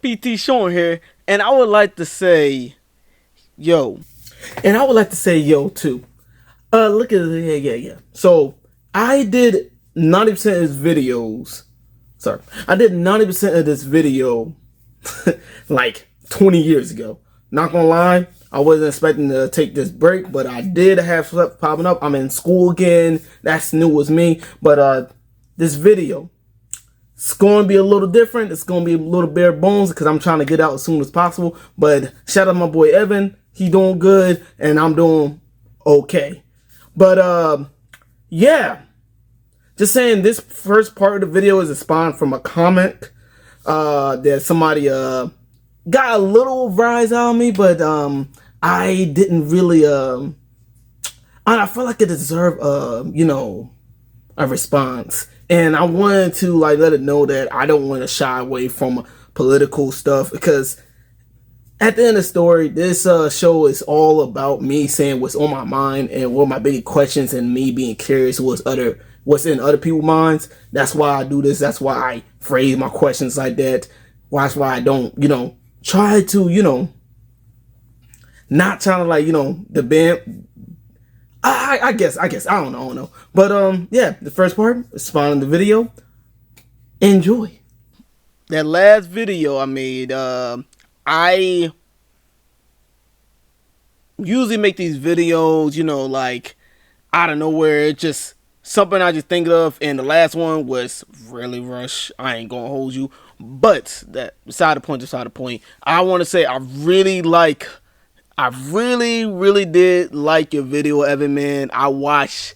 PT Sean here, and I would like to say, yo. And I would like to say, yo, too. Look at it. Yeah. So, I did 90% of his videos. Sorry. I did 90% of this video like 20 years ago. Not gonna lie, I wasn't expecting to take this break, but I did have stuff popping up. I'm in school again. That's new with me. But this video, it's going to be a little different. It's going to be a little bare bones because I'm trying to get out as soon as possible. But shout out my boy Evan. He doing good and I'm doing okay. But yeah. Just saying, this first part of the video is spawned from a comment that somebody got a little rise out of me, but I didn't really I felt like it deserved a response. And I wanted to like let it know that I don't want to shy away from political stuff, because at the end of the story, this show is all about me saying what's on my mind and what my big questions, and me being curious what's in other people's minds. That's why I do this. That's why I phrase my questions like that. That's why I don't, try to, not trying to like, the band. I guess I don't know. But yeah, the first part is spawning the video. Enjoy. That last video I made, I usually make these videos, like out of nowhere. It's just something I just think of, and the last one was really rushed. I ain't gonna hold you, but that beside the point. I want to say I really did like your video, Evan, man. I watched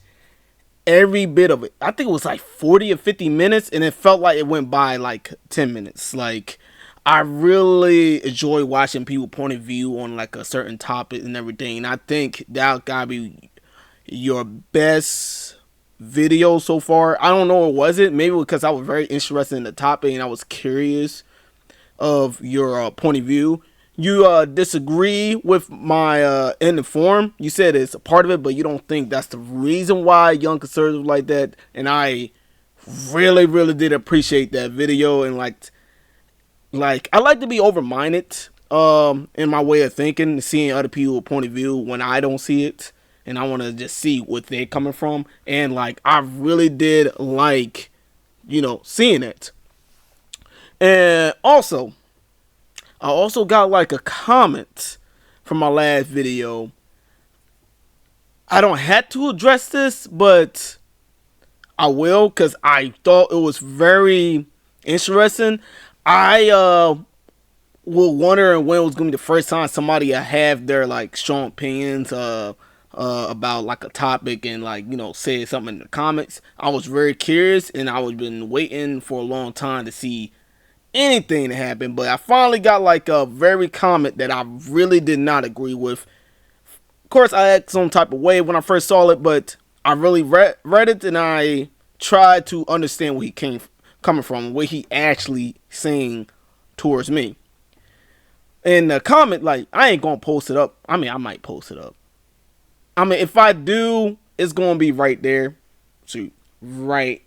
every bit of it. I think it was like 40 or 50 minutes, and it felt like it went by like 10 minutes. Like, I really enjoy watching people point of view on like a certain topic and everything. And I think that gotta be your best video so far. I don't know what was it. Maybe because I was very interested in the topic and I was curious of your point of view. You disagree with my in the forum. You said it's a part of it, but you don't think that's the reason why young conservatives like that. And I really did appreciate that video. And like I like to be open-minded in my way of thinking, seeing other people's point of view when I don't see it, and I want to just see what they're coming from. And like I really did like seeing it. And I also got like a comment from my last video. I don't have to address this, but I will, because I thought it was very interesting. I will wonder when it was gonna be the first time somebody have their like strong opinions about like a topic and like say something in the comments. I was very curious, and I was been waiting for a long time to see anything to happen, but I finally got like a very comment that I really did not agree with. Of course, I acted some type of way when I first saw it, but I really read it, and I tried to understand where he coming from, what he actually saying towards me. And the comment, like, I ain't gonna post it up. I mean, I might post it up. I mean, if I do, it's gonna be right there. See, right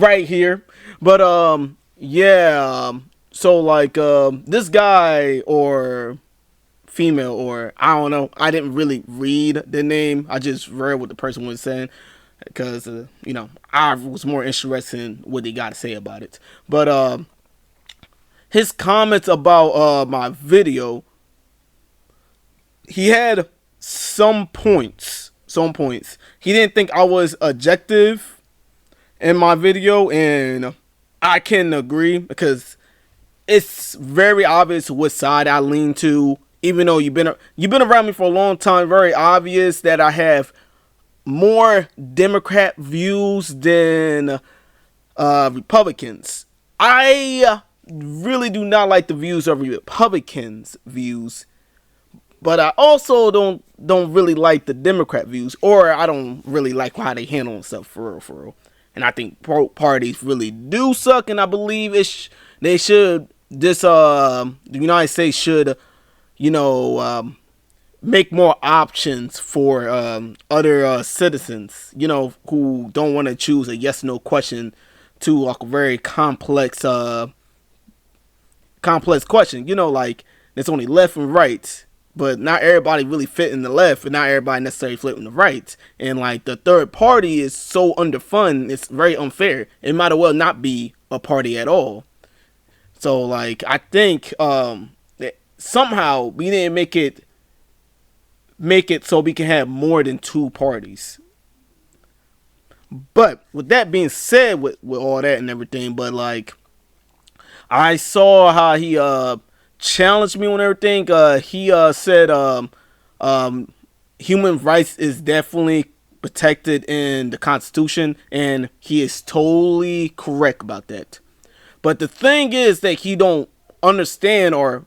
here. But yeah. So like this guy or female, or I don't know. I didn't really read the name. I just read what the person was saying, because I was more interested in what he got to say about it. But his comments about my video, he had some points. He didn't think I was objective in my video, and I can agree, because it's very obvious what side I lean to. Even though you've been around me for a long time, very obvious that I have more Democrat views than Republicans. I really do not like the views of Republicans' views, but I also don't really like the Democrat views, or I don't really like how they handle themselves for real. And I think both parties really do suck, and I believe they should. The United States should, make more options for other citizens, who don't want to choose a yes/no question to like a very complex complex question. Like there's only left and right, but not everybody really fit in the left, and not everybody necessarily fit in the right. And like the third party is so underfunded, it's very unfair. It might as well not be a party at all. So like I think that somehow we didn't make it so we can have more than two parties. But with that being said, with all that and everything, but like I saw how he challenged me on everything. He said human rights is definitely protected in the Constitution, and he is totally correct about that. But the thing is that he don't understand about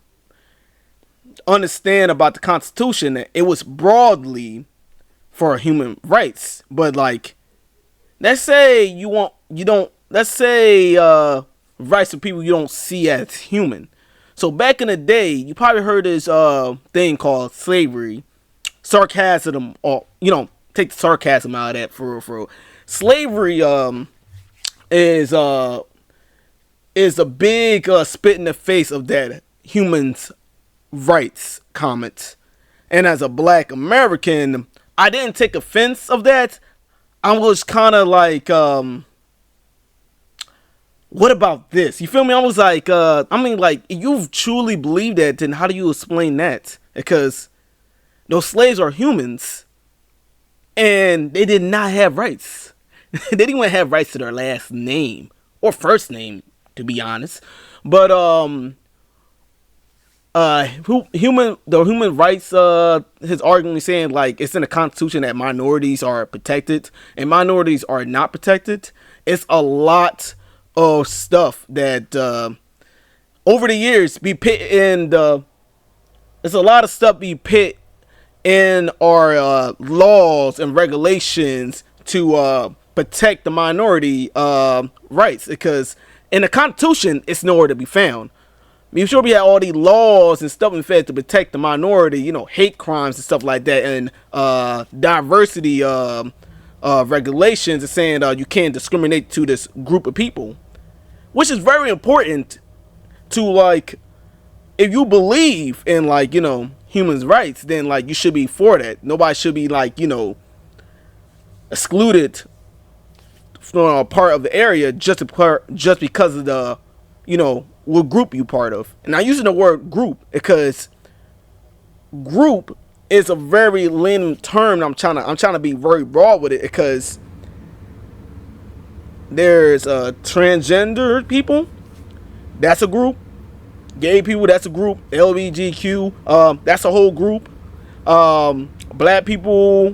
the Constitution that it was broadly for human rights. But like, let's say let's say rights of people you don't see as human. So back in the day, you probably heard this thing called slavery. Sarcasm, or take the sarcasm out of that for real. Slavery is a big spit in the face of that humans' rights comment. And as a black American, I didn't take offense of that. I was kind of like, what about this? You feel me? I was like, like, if you truly believe that, then how do you explain that? Because those slaves are humans, and they did not have rights. They didn't even have rights to their last name or first name, to be honest. But the human rights, his argument saying like it's in the Constitution that minorities are protected and minorities are not protected. It's a lot of stuff that over the years be put in the. It's a lot of stuff be put in our laws and regulations to protect the minority rights, because in the Constitution it's nowhere to be found. I mean, sure we had all these laws and stuff in fact to protect the minority, hate crimes and stuff like that, and diversity regulations and saying you can't discriminate to this group of people, which is very important to, like, if you believe in, like, humans' rights, then like you should be for that. Nobody should be like, excluded from a part of the area just because of the, what group you part of. And I'm using the word group because group is a very limiting term. I'm trying to be very broad with it, because there's transgender people, that's a group. Gay people, that's a group. LGBTQ, that's a whole group. Black people,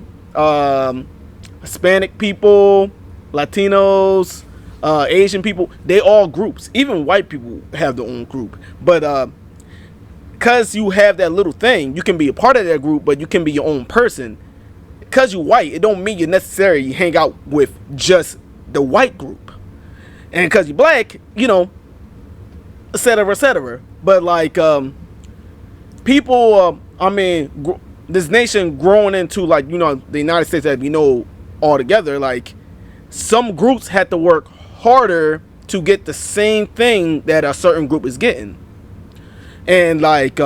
Hispanic people, Latinos, Asian people, they all groups. Even white people have their own group. But because you have that little thing, you can be a part of that group, but you can be your own person. Because you're white, it don't mean you necessarily hang out with just the white group. And because you're black, etc., etc. But like people, this nation growing into, like, the United States that we know all together, like, some groups had to work harder to get the same thing that a certain group is getting. And like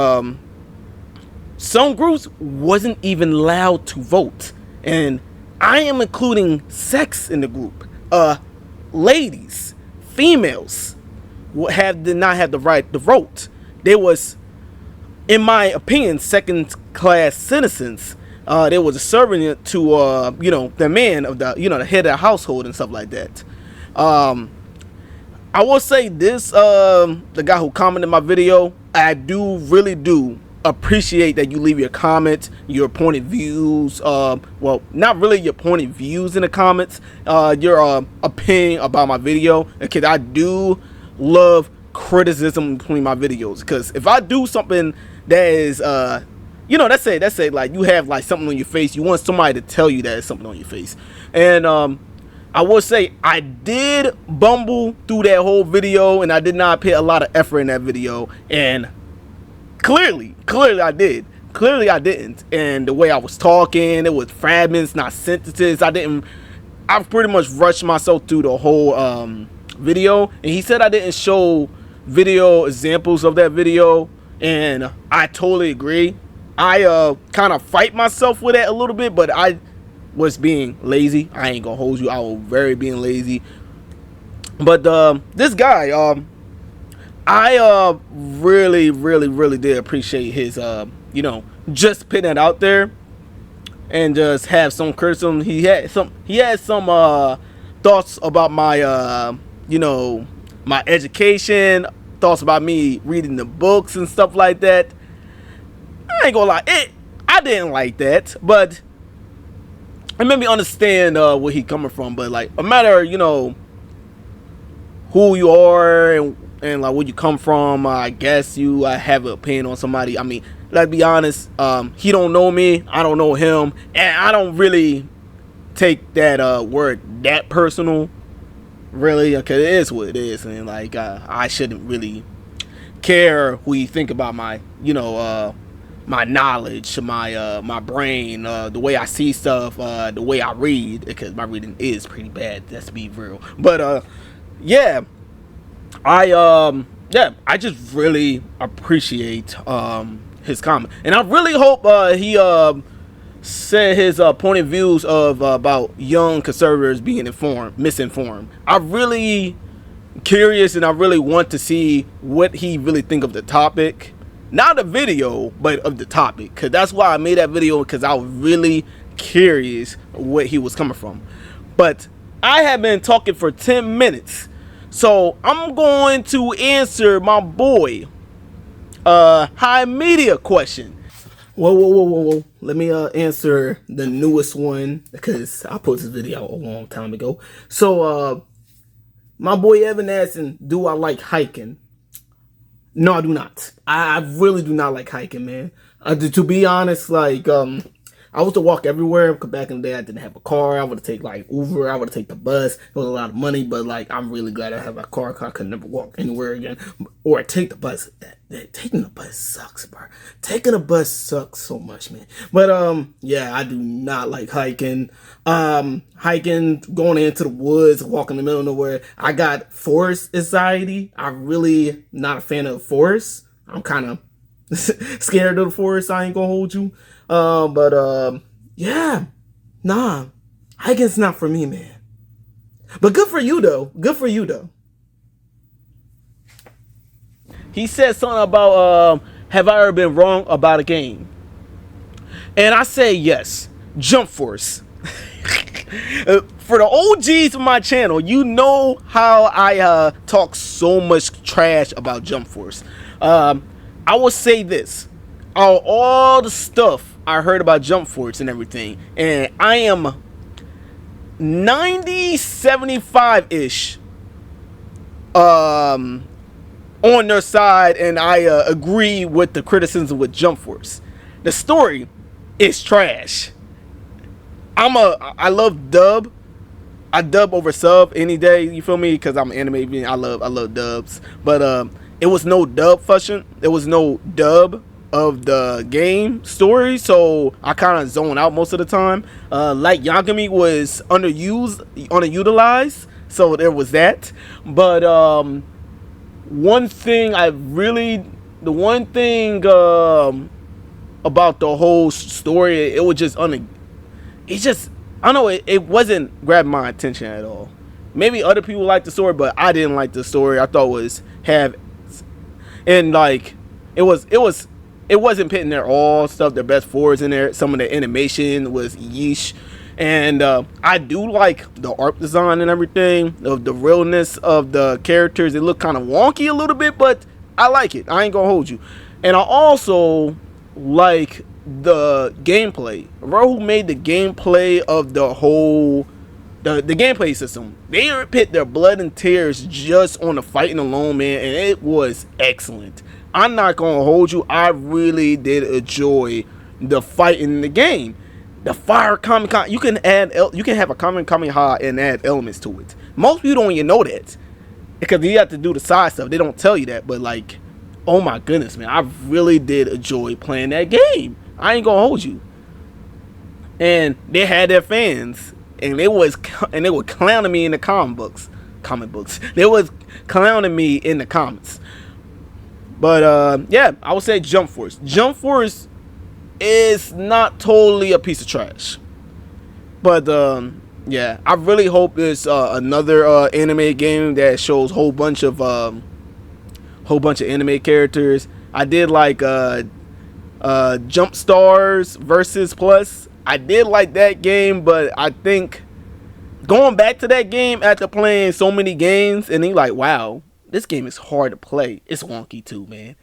some groups wasn't even allowed to vote, and I am including sex in the group. Ladies, females did not have the right to vote. They was, in my opinion, second class citizens. They was a servant to the man of the the head of the household and stuff like that. I will say this, the guy who commented my video, I really do appreciate that you leave your comments, your point of views, well, not really your point of views in the comments, your opinion about my video, because I do love criticism between my videos. Because if I do something that is let's say like you have like something on your face, you want somebody to tell you that it's something on your face. And I will say I did bumble through that whole video, and I did not put a lot of effort in that video, and clearly I did. Clearly I didn't. And the way I was talking, it was fragments, not sentences. I pretty much rushed myself through the whole video. And he said I didn't show video examples of that video, and I totally agree. I kind of fight myself with it a little bit, but I was being lazy. I ain't gonna hold you. I was very being lazy. But this guy, I really, really, really did appreciate his, just putting it out there and just have some criticism. He had some thoughts about my, my education, thoughts about me reading the books and stuff like that. I ain't gonna lie, I didn't like that, but it made me understand where he coming from. But like, no matter who you are and like where you come from, I guess you have an opinion on somebody. I mean, let's be honest, he don't know me, I don't know him, and I don't really take that word that personal, really, because it is what it is, and like I shouldn't really care who you think about my my knowledge, my brain, the way I see stuff, the way I read, because my reading is pretty bad, let's be real. But yeah, I just really appreciate his comment, and I really hope he said his point of views of about young conservatives being misinformed. I'm really curious, and I really want to see what he really think of the topic, not the video, but of the topic, because that's why I made that video, because I was really curious what he was coming from. But I have been talking for 10 minutes, so I'm going to answer my boy high media question. Whoa. Let me answer the newest one, because I posted this video a long time ago. So my boy Evan asking, do I like hiking? No, I do not. I really do not like hiking, man. To be honest, like I used to walk everywhere, because back in the day I didn't have a car. I would have taken like Uber, I would have taken the bus. It was a lot of money, but like I'm really glad I have a car, because I could never walk anywhere again. Or take the bus. Taking the bus sucks, bro. Taking the bus sucks so much, man. But yeah, I do not like hiking. Hiking, going into the woods, walking in the middle of nowhere. I got forest anxiety. I'm really not a fan of the forest. I'm kind of scared of the forest, I ain't gonna hold you. Yeah, nah, hiking's not for me, man. But good for you though. He said something about have I ever been wrong about a game? And I say yes. Jump Force. For the OGs of my channel, you know how I talk so much trash about Jump Force. I will say this. All the stuff I heard about Jump Force and everything, and I am 90-75-ish on their side, and I agree with the criticism with Jump Force. The story is trash. I love dub. I dub over sub any day, you feel me? Because I'm an anime, I love dubs. But it was no dub function. There was no dub of the game story, so I kind of zone out most of the time. Like Yagami was underutilized, so there was that. But the one thing about the whole story, it was just I don't know, it wasn't grabbing my attention at all. Maybe other people liked the story, but I didn't like the story. I thought it was it wasn't putting their all stuff, their best fours in there. Some of the animation was yeesh. And I do like the art design and everything, of the realness of the characters. It looked kind of wonky a little bit, but I like it. I ain't gonna hold you. And I also like the gameplay. Bro, who made the gameplay of the whole the gameplay system? They put their blood and tears just on the fighting alone, man, and it was excellent. I'm not gonna hold you. I really did enjoy the fight in the game. The fire Kamehameha, you can have a Kamehameha and add elements to it. Most people don't even know that, because you have to do the side stuff. They don't tell you that, but like, oh my goodness, man, I really did enjoy playing that game. I ain't gonna hold you. And they had their fans, and they were clowning me in the comic books. comic books. They was clowning me in the comments. But yeah, I would say Jump Force. Jump Force is not totally a piece of trash. But yeah, I really hope it's another anime game that shows whole bunch of anime characters. I did like Jump Stars versus Plus. I did like that game, but I think going back to that game after playing so many games, and then like, wow, this game is hard to play. It's wonky too, man.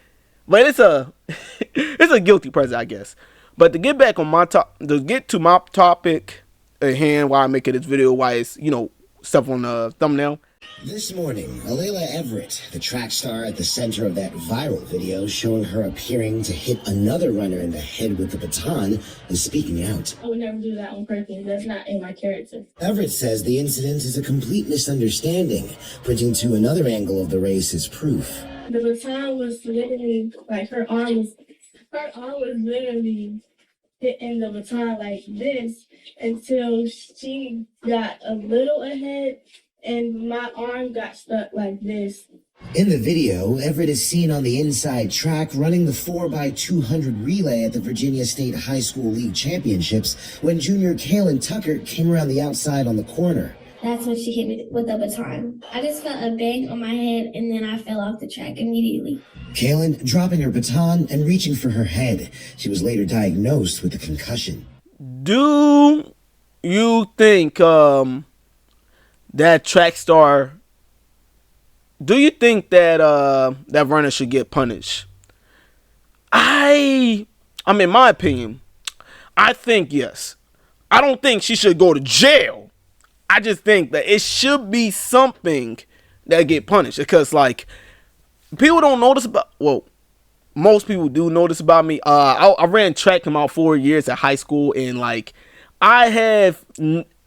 But it's a it's a guilty pleasure, I guess. But to get back on to get to my topic at hand, why I'm making this video, why it's stuff on the thumbnail. This morning, Alayla Everett, the track star at the center of that viral video showing her appearing to hit another runner in the head with the baton, is speaking out. I would never do that on purpose. That's not in my character. Everett says the incident is a complete misunderstanding, pointing to another angle of the race as proof. The baton was literally, like, her arm was literally hitting the baton like this until she got a little ahead and my arm got stuck like this. In the video, Everett is seen on the inside track running the 4x200 relay at the Virginia State High School League Championships when junior Kaylin Tucker came around the outside on the corner. That's when she hit me with the baton. I just felt a bang on my head and then I fell off the track immediately. Kaylin dropping her baton and reaching for her head. She was later diagnosed with a concussion. Do you think that track star, do you think that that runner should get punished? In my opinion, I think yes. I don't think she should go to jail. I just think that it should be something that get punished, because like people don't notice about, well, most people do notice about me. I ran track in about 4 years at high school, and like I have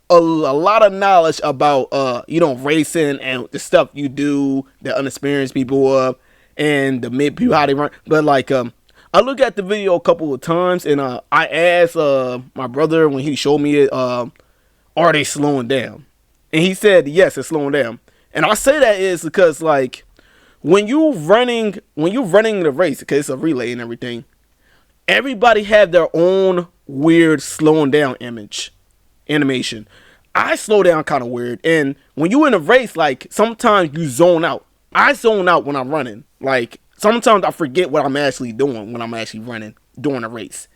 a lot of knowledge about racing and the stuff you do, the unexperienced people and the mid people, how they run. But like I look at the video a couple of times, and I asked my brother when he showed me it, are they slowing down? And he said yes, it's slowing down. And I say that is because like when you running the race, because it's a relay and everything, everybody have their own weird slowing down animation. I slow down kind of weird, and when you in a race, like sometimes you zone out. I zone out when I'm running. Like sometimes I forget what I'm actually doing when I'm actually running during a race.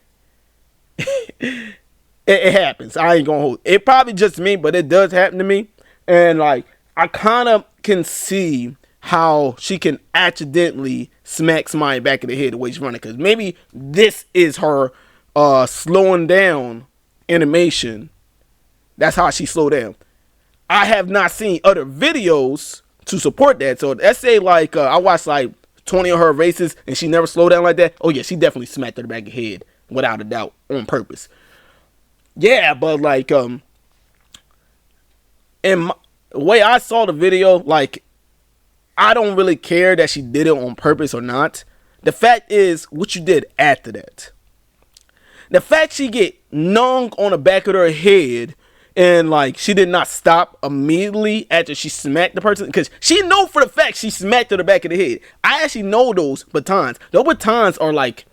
It happens. I ain't gonna hold it. Probably just me, but it does happen to me. And like I kind of can see how she can accidentally smack somebody back in the head the way she's running, because maybe this is her slowing down animation. That's how she slowed down. I have not seen other videos to support that. So let's say like I watched like 20 of her races and she never slowed down like that. Oh yeah, she definitely smacked her back of the head without a doubt on purpose. Yeah, but like in the way I saw the video, like I don't really care that she did it on purpose or not. The fact is what you did after that. The fact she get nung on the back of her head and like she did not stop immediately after she smacked the person, because she know for the fact she smacked her the back of the head. I actually know those batons. Those batons are like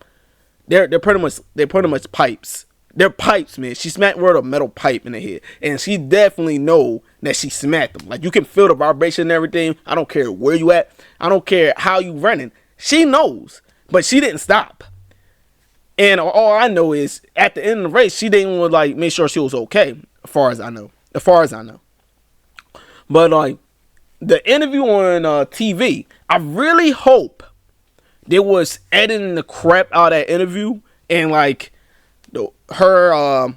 they're pretty much pipes. They're pipes, man. She smacked her with a metal pipe in the head, and she definitely know that she smacked them. Like you can feel the vibration and everything. I don't care where you at. I don't care how you running. She knows, but she didn't stop. And all I know is at the end of the race, she didn't want to like make sure she was okay. As far as I know. But like the interview on TV, I really hope they was editing the crap out of that interview, and like her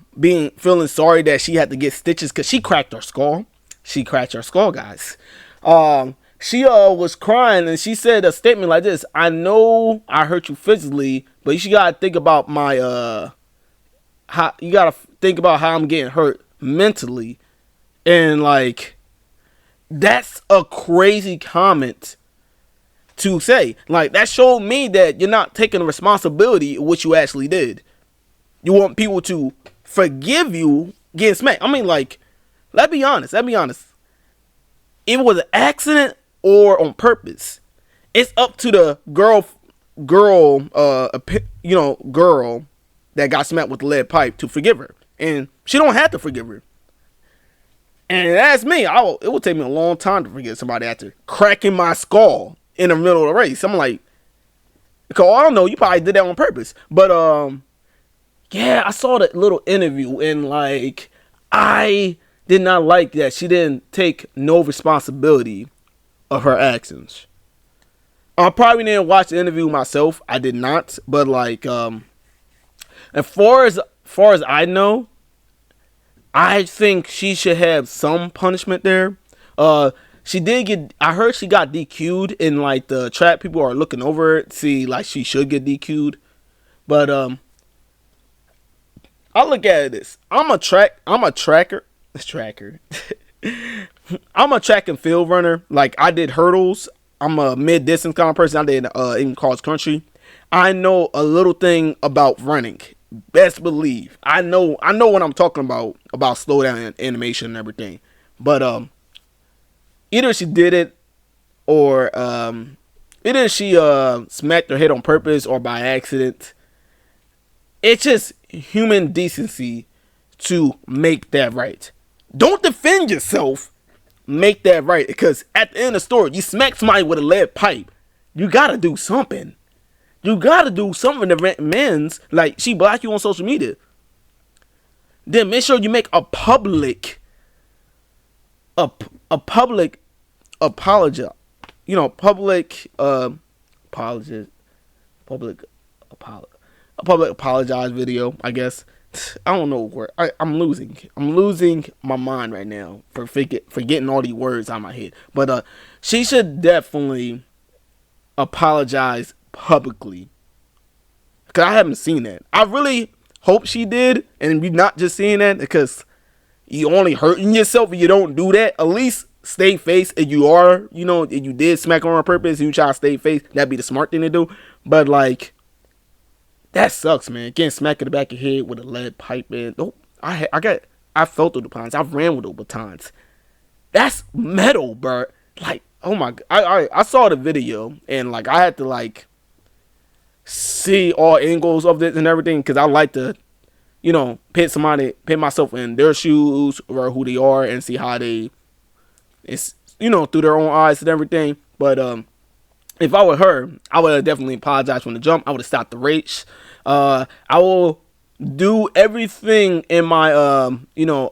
feeling sorry that she had to get stitches because she cracked her skull. She cracked her skull, guys. She was crying, and she said a statement like this: I know I hurt you physically, but you gotta think about how I'm getting hurt mentally. And like that's a crazy comment to say. Like that showed me that you're not taking responsibility of what you actually did. You want people to forgive you getting smacked. I mean, like, let's be honest. it was an accident or on purpose. It's up to the girl that got smacked with the lead pipe to forgive her, and she don't have to forgive her. And that's me. It would take me a long time to forgive somebody after cracking my skull in the middle of the race. I'm like, because I don't know, you probably did that on purpose. But yeah, I saw that little interview, and like, I did not like that she didn't take no responsibility of her actions. I probably didn't watch the interview myself. I did not. But like, as far as I know, I think she should have some punishment there. She did get. I heard she got DQ'd in like the track. People are looking over it, see like she should get DQ'd. But I look at this. I'm a tracker. I'm a track and field runner. Like, I did hurdles. I'm a mid distance kind of person. I did even cross country. I know a little thing about running. Best believe I know what I'm talking about slow down animation and everything. But either she did it, or either she smacked her head on purpose or by accident. It's just human decency to make that right. Don't defend yourself. Make that right, because at the end of the story, you smack somebody with a lead pipe. You gotta do something. You gotta do something to amends. Like, she blocked you on social media. Then make sure you make a public public apology. You know, public apology. Public apology. A public apologize video, I guess. I don't know where I'm losing my mind right now for forgetting all these words out of my head. But she should definitely apologize publicly, because I haven't seen that. I really hope she did, and we're not just seeing that, because you only hurting yourself if you don't do that. At least stay face. If you are, if you did smack her on purpose, you try to stay face, that'd be the smart thing to do. But like, that sucks, man. Getting smacked in the back of your head with a lead pipe, man. Oh, I felt those batons. I've ran with those batons. That's metal, bro. Like, oh my god. I saw the video, and like, I had to like see all angles of this and everything, because I like to, put myself in their shoes or who they are and see how it's through their own eyes and everything. But if I were her, I would have definitely apologized from the jump. I would have stopped the race. I will do everything in my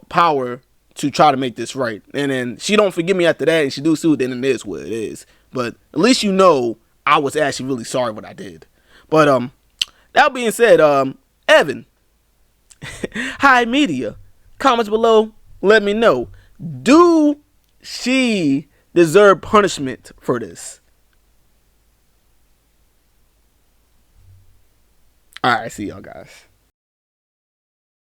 power to try to make this right. And then she don't forgive me after that, and she do sue, then it is what it is. But at least I was actually really sorry what I did. But that being said, Evan, hi media, comments below, let me know, do she deserve punishment for this? Alright, see y'all guys.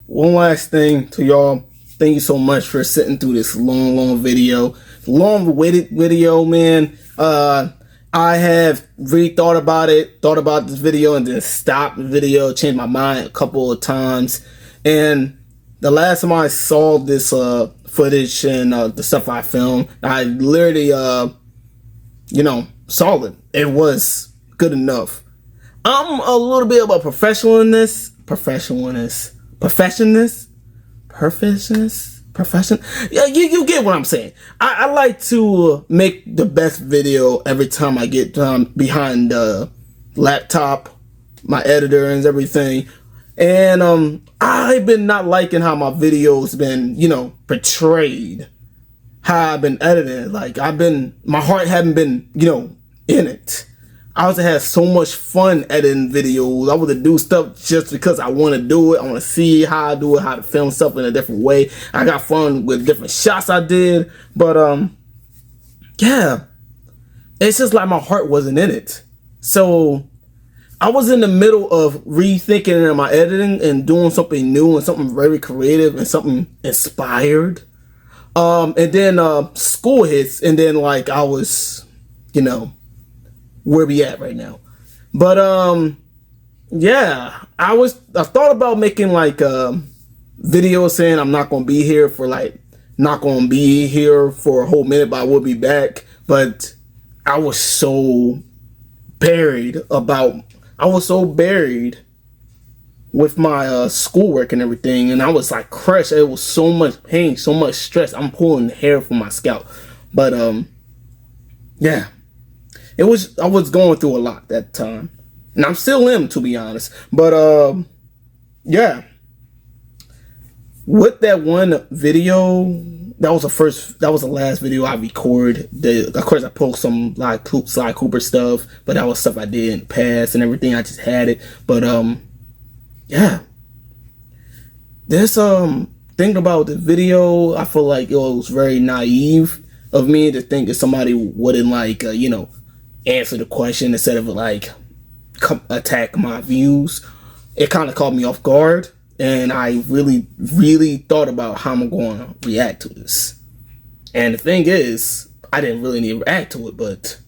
One last thing to y'all. Thank you so much for sitting through this long video. Long-awaited video, man. I have really thought about this video, and then stopped the video, changed my mind a couple of times. And the last time I saw this footage and the stuff I filmed, I literally saw it. It was good enough. I'm a little bit of a perfectionist. Yeah, you get what I'm saying. I like to make the best video every time I get behind the laptop, my editor and everything. And I've been not liking how my videos been, portrayed. How I've been edited. Like, my heart haven't been, in it. I also had so much fun editing videos. I would do stuff just because I want to do it. I want to see how I do it, how to film stuff in a different way. I got fun with different shots I did. But, yeah. It's just like my heart wasn't in it. So, I was in the middle of rethinking my editing and doing something new and something very creative and something inspired. And then school hits, and then like I was, where we at right now. But yeah, I thought about making like a video saying I'm not gonna be here for like not going to be here for a whole minute, but I will be back. But I was so buried with my schoolwork and everything, and I was like crushed. It was so much pain, so much stress. I'm pulling hair from my scalp. But yeah, I was going through a lot that time, and I'm still am, to be honest. But yeah, with that one video, that was the last video I recorded. Of course, I posted some like Sly Cooper stuff, but that was stuff I did in the past and everything. I just had it. But yeah, this thing about the video, I feel like it was very naive of me to think that somebody wouldn't like answer the question instead of like attack my views. It kind of caught me off guard, and I really thought about how I'm going to react to this. And the thing is, I didn't really need to react to it, but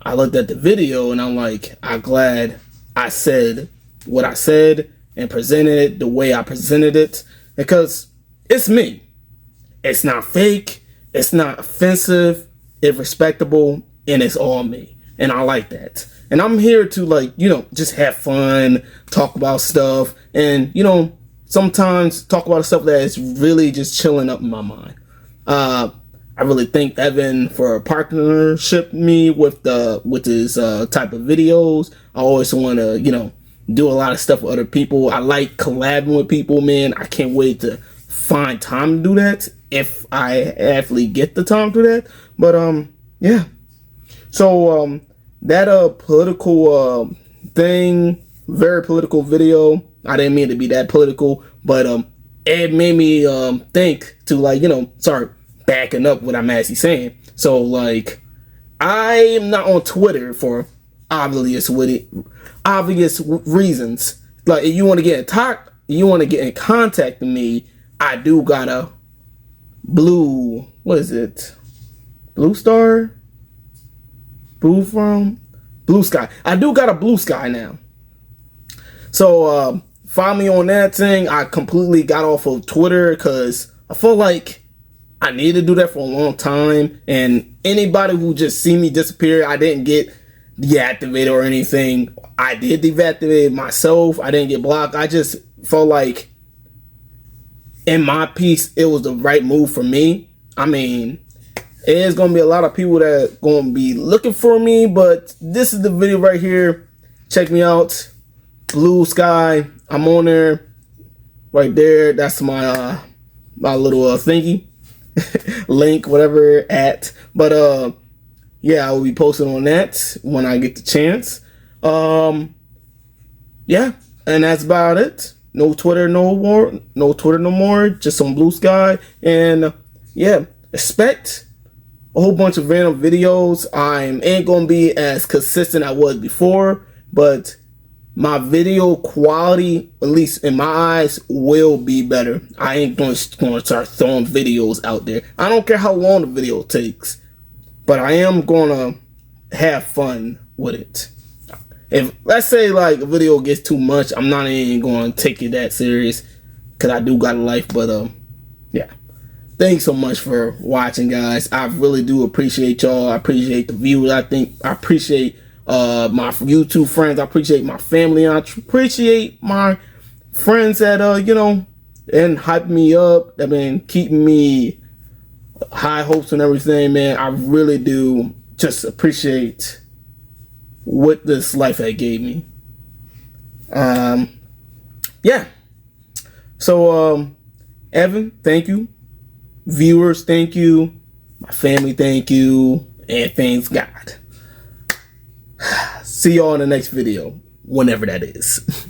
I looked at the video and I'm like, I'm glad I said what I said and presented it the way I presented it, because it's me. It's not fake, it's not offensive, it's respectable, and it's all me. And I like that. And I'm here to just have fun, talk about stuff, and sometimes talk about stuff that is really just chilling up in my mind. I really thank Evan for partnership me with his type of videos. I always want to do a lot of stuff with other people. I like collabing with people, man. I can't wait to find time to do that if I actually get the time to do that. But yeah. So that political thing, very political video. I didn't mean to be that political, but it made me think to start backing up what I'm actually saying. So I am not on Twitter for obvious reasons. Like, if you want to get in contact with me, I do got a Blue Sky. I do got a bluesky now. So follow me on that thing. I completely got off of Twitter because I feel like I need to do that for a long time. And anybody who just see me disappear, I didn't get deactivated or anything. I did deactivate myself. I didn't get blocked. I just felt like in my piece, it was the right move for me. I mean, there's going to be a lot of people that are going to be looking for me, but this is the video right here. Check me out. Blue Sky. I'm on there. Right there. That's my little thingy. Link, whatever, at. But yeah, I will be posting on that when I get the chance. Yeah, and that's about it. No Twitter no more. No Twitter no more. Just some Blue Sky. And yeah, expect a whole bunch of random videos. I ain't gonna be as consistent as I was before, but my video quality, at least in my eyes, will be better. I ain't gonna start throwing videos out there. I don't care how long the video takes, but I am gonna have fun with it. If, let's say, like, a video gets too much, I'm not even gonna take it that serious, because I do got a life. But yeah, thanks so much for watching, guys. I really do appreciate y'all. I appreciate the viewers. I appreciate my YouTube friends. I appreciate my family. I appreciate my friends that and hyping me up. I mean, keeping me high hopes and everything, man. I really do just appreciate what this life had gave me. Yeah. So Evan, thank you. Viewers, thank you. My family, thank you. And thanks God. See y'all in the next video, whenever that is.